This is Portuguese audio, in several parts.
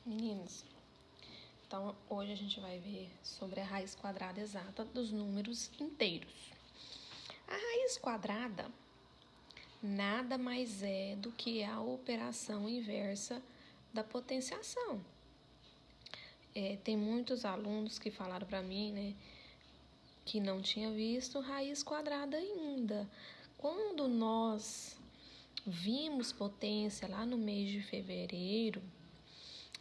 Meninos, então hoje a gente vai ver sobre a raiz quadrada exata dos números inteiros. A raiz quadrada nada mais é do que a operação inversa da potenciação. Tem muitos alunos que falaram para mim, né, que não tinha visto raiz quadrada ainda. Quando nós vimos potência lá no mês de fevereiro,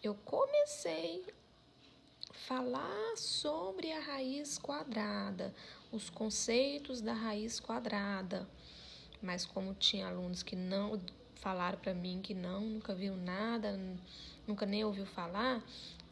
eu comecei a falar sobre a raiz quadrada, os conceitos da raiz quadrada. Mas como tinha alunos que não falaram para mim que nunca viu nada, nunca nem ouviu falar,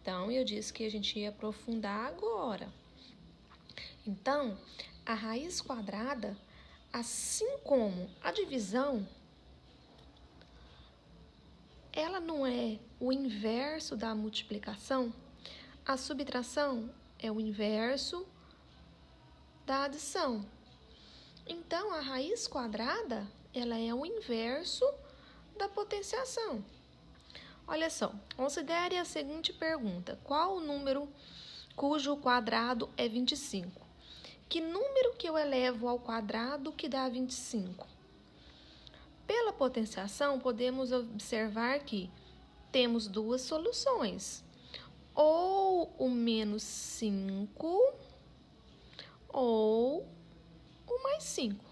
então eu disse que a gente ia aprofundar agora. Então, a raiz quadrada, assim como a divisão, ela não é o inverso da multiplicação. A subtração é o inverso da adição. Então, a raiz quadrada, ela é o inverso da potenciação. Olha só, considere a seguinte pergunta: qual o número cujo quadrado é 25? Que número que eu elevo ao quadrado que dá 25? Pela potenciação, podemos observar que temos duas soluções. Ou o menos 5 ou o mais 5.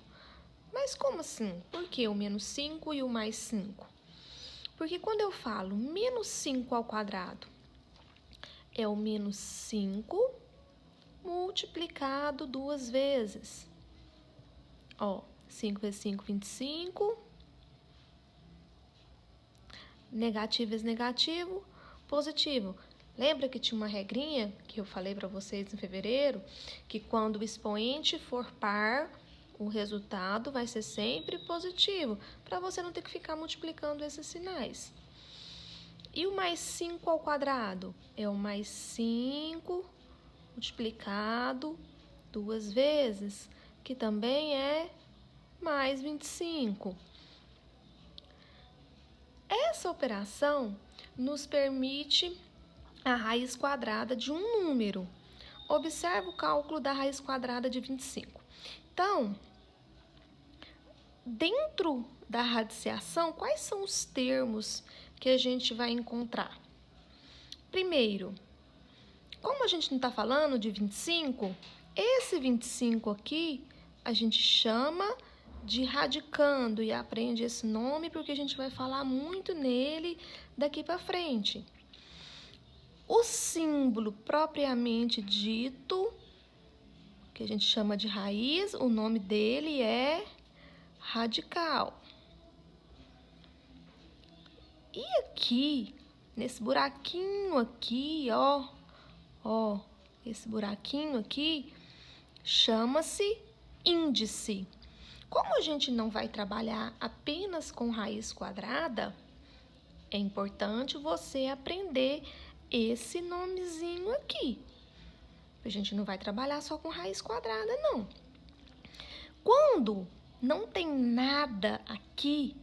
Mas como assim? Por que o menos 5 e o mais 5? Porque quando eu falo menos 5 ao quadrado, é o menos 5 multiplicado duas vezes. 5 vezes 5, 25. Negativo vezes negativo, positivo. Lembra que tinha uma regrinha que eu falei para vocês em fevereiro? Que quando o expoente for par, o resultado vai ser sempre positivo, para você não ter que ficar multiplicando esses sinais. E o mais 5 ao quadrado? É o mais 5 multiplicado duas vezes, que também é mais 25. Essa operação nos permite a raiz quadrada de um número. Observe o cálculo da raiz quadrada de 25. Então, dentro da radiciação, quais são os termos que a gente vai encontrar? Primeiro, como a gente não está falando de 25, esse 25 aqui a gente chama de radicando e aprende esse nome porque a gente vai falar muito nele daqui para frente. O símbolo propriamente dito, que a gente chama de raiz, o nome dele é radical. E aqui, nesse buraquinho aqui, esse buraquinho aqui chama-se índice. Como a gente não vai trabalhar apenas com raiz quadrada, é importante você aprender esse nomezinho aqui. A gente não vai trabalhar só com raiz quadrada, não. Quando não tem nada aqui,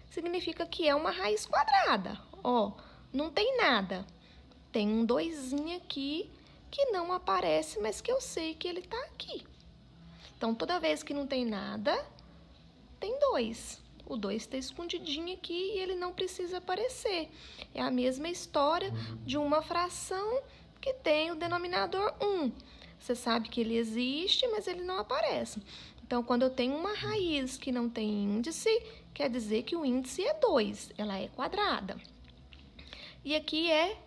significa que é uma raiz quadrada. Não tem nada. Tem um 2 aqui que não aparece, mas que eu sei que ele está aqui. Então, toda vez que não tem nada, tem 2. O 2 está escondidinho aqui e ele não precisa aparecer. É a mesma história de uma fração que tem o denominador 1. Você sabe que ele existe, mas ele não aparece. Então, quando eu tenho uma raiz que não tem índice, quer dizer que o índice é 2, ela é quadrada. E aqui é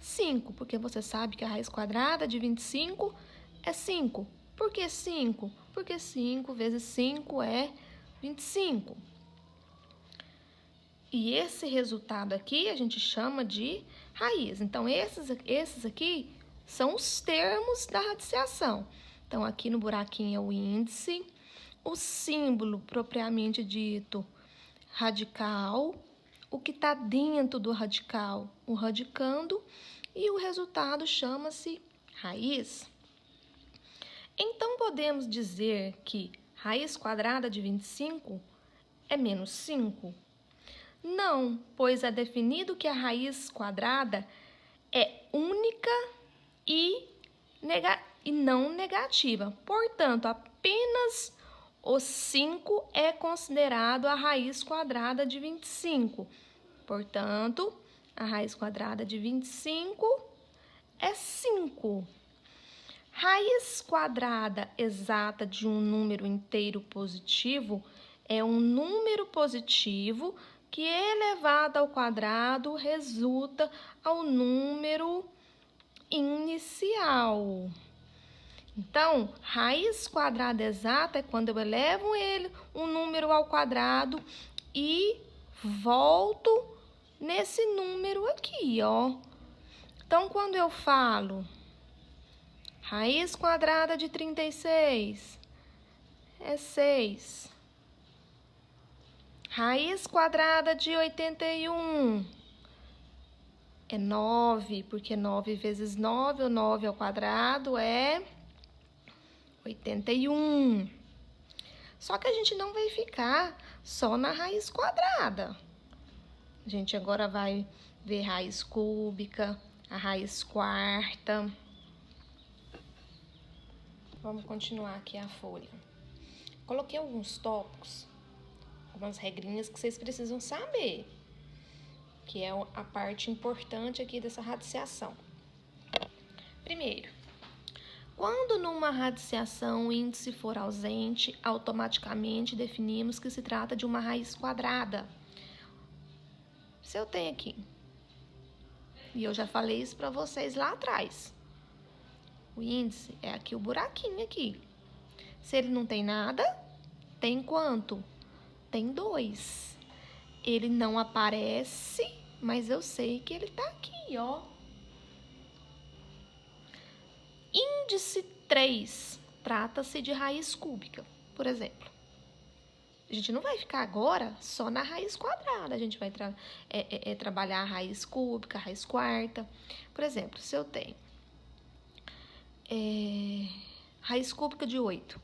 5, porque você sabe que a raiz quadrada de 25 é 5. Por que 5? Porque 5 vezes 5 é 25. E esse resultado aqui a gente chama de raiz. Então, esses aqui são os termos da radiciação. Então, aqui no buraquinho é o índice, o símbolo propriamente dito radical, o que está dentro do radical, o radicando, e o resultado chama-se raiz. Então, podemos dizer que raiz quadrada de 25 é menos 5? Não, pois é definido que a raiz quadrada é única e não negativa. Portanto, apenas o 5 é considerado a raiz quadrada de 25. Portanto, a raiz quadrada de 25 é 5. Raiz quadrada exata de um número inteiro positivo é um número positivo que, elevado ao quadrado, resulta ao número inicial. Então, raiz quadrada exata é quando eu elevo um número ao quadrado e volto nesse número aqui, ó. Então, quando eu falo raiz quadrada de 36 é 6. Raiz quadrada de 81 é 9, porque 9 vezes 9, ou 9 ao quadrado, é 81. Só que a gente não vai ficar só na raiz quadrada. A gente agora vai ver raiz cúbica, a raiz quarta. Vamos continuar aqui a folha. Coloquei alguns tópicos, algumas regrinhas que vocês precisam saber, que é a parte importante aqui dessa radiciação. Primeiro, quando numa radiciação o índice for ausente, automaticamente definimos que se trata de uma raiz quadrada. Se eu tenho aqui, e eu já falei isso para vocês lá atrás, o índice é aqui o buraquinho aqui. Se ele não tem nada, tem quanto? Tem 2. Ele não aparece, mas eu sei que ele tá aqui, ó. Índice 3 trata-se de raiz cúbica, por exemplo. A gente não vai ficar agora só na raiz quadrada, a gente vai trabalhar a raiz cúbica, a raiz quarta. Por exemplo, se eu tenho raiz cúbica de 8.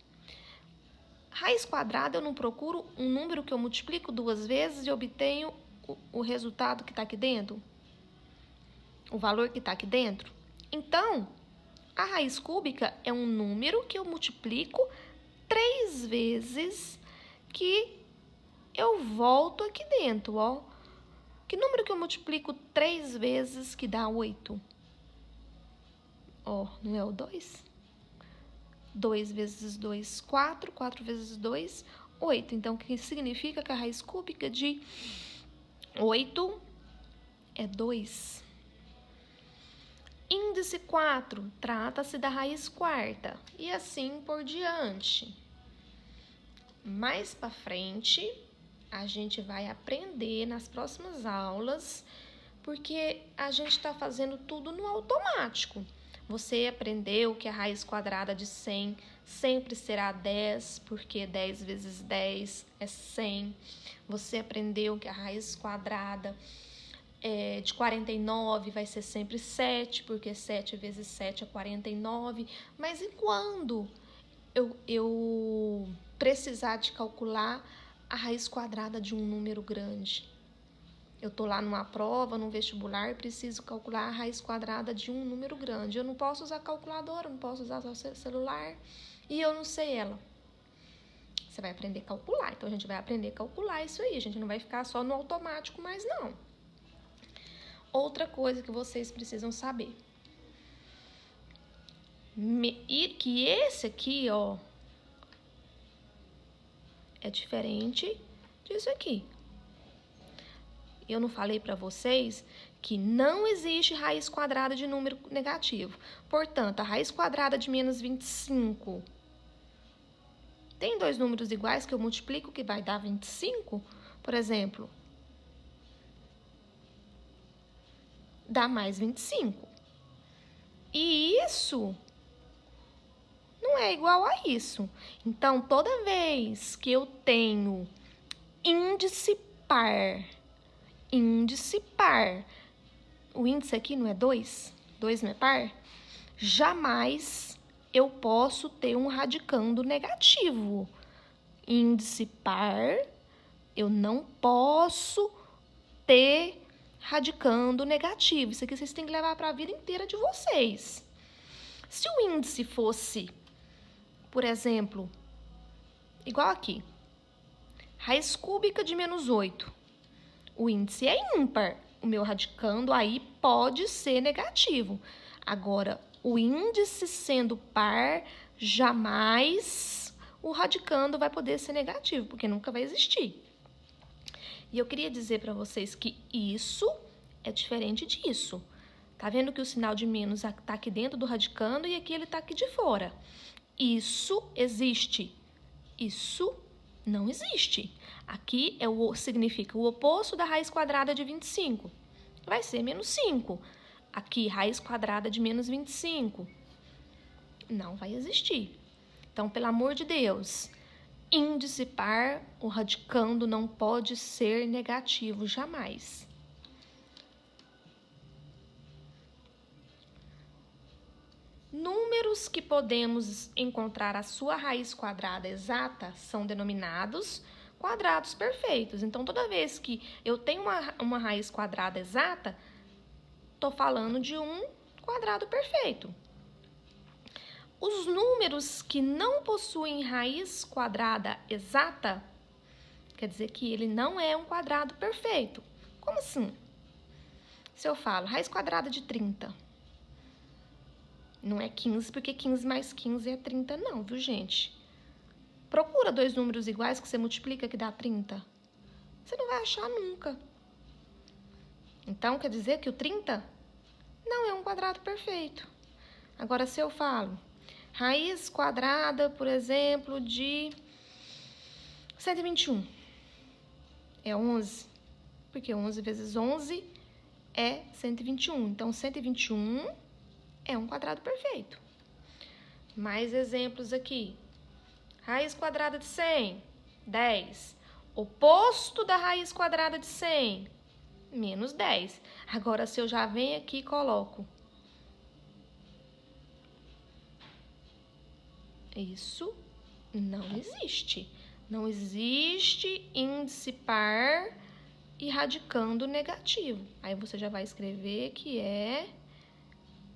Raiz quadrada, eu não procuro um número que eu multiplico 2 vezes e obtenho o resultado que está aqui dentro? O valor que está aqui dentro? Então, a raiz cúbica é um número que eu multiplico 3 vezes que eu volto aqui dentro, ó. Que número que eu multiplico 3 vezes que dá 8? Ó, não é o 2? 2 vezes 2, 4. 4 vezes 2, 8. Então, o que significa que a raiz cúbica de 8 é 2. Índice 4 trata-se da raiz quarta e assim por diante. Mais para frente, a gente vai aprender nas próximas aulas, porque a gente está fazendo tudo no automático. Você aprendeu que a raiz quadrada de 100 sempre será 10, porque 10 vezes 10 é 100. Você aprendeu que a raiz quadrada de 49 vai ser sempre 7, porque 7 vezes 7 é 49. Mas e quando eu precisar de calcular a raiz quadrada de um número grande? Eu estou lá numa prova, num vestibular, e preciso calcular a raiz quadrada de um número grande. Eu não posso usar calculadora, não posso usar o celular, e eu não sei ela. Você vai aprender a calcular. Então, a gente vai aprender a calcular isso aí. A gente não vai ficar só no automático mais, não. Outra coisa que vocês precisam saber. Que esse aqui, ó, é diferente disso aqui. Eu não falei para vocês que não existe raiz quadrada de número negativo. Portanto, a raiz quadrada de menos 25 tem 2 números iguais que eu multiplico, que vai dar 25, por exemplo. Dá mais 25. E isso não é igual a isso. Então, toda vez que eu tenho índice par, o índice aqui não é 2? 2 não é par? Jamais eu posso ter um radicando negativo. Índice par, eu não posso ter radicando negativo. Isso aqui vocês têm que levar para a vida inteira de vocês. Se o índice fosse, por exemplo, igual aqui, raiz cúbica de menos 8. O índice é ímpar. O meu radicando aí pode ser negativo. Agora, o índice sendo par, jamais o radicando vai poder ser negativo, porque nunca vai existir. E eu queria dizer para vocês que isso é diferente disso. Tá vendo que o sinal de menos tá aqui dentro do radicando e aqui ele tá aqui de fora. Isso existe. Isso não existe. Aqui significa o oposto da raiz quadrada de 25. Vai ser menos 5. Aqui, raiz quadrada de menos 25. Não vai existir. Então, pelo amor de Deus, índice par, o radicando não pode ser negativo, jamais. Números que podemos encontrar a sua raiz quadrada exata são denominados quadrados perfeitos. Então, toda vez que eu tenho uma raiz quadrada exata, estou falando de um quadrado perfeito. Os números que não possuem raiz quadrada exata, quer dizer que ele não é um quadrado perfeito. Como assim? Se eu falo raiz quadrada de 30, não é 15, porque 15 mais 15 é 30 não, viu, gente? Procura dois números iguais que você multiplica que dá 30. Você não vai achar nunca. Então, quer dizer que o 30 não é um quadrado perfeito. Agora, se eu falo raiz quadrada, por exemplo, de 121, é 11, porque 11 vezes 11 é 121. Então, 121 é um quadrado perfeito. Mais exemplos aqui. Raiz quadrada de 100, 10. Oposto da raiz quadrada de 100, menos 10. Agora, se eu já venho aqui e coloco isso, não existe. Não existe índice par e radicando negativo. Aí você já vai escrever que é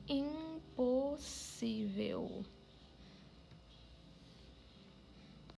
impossível.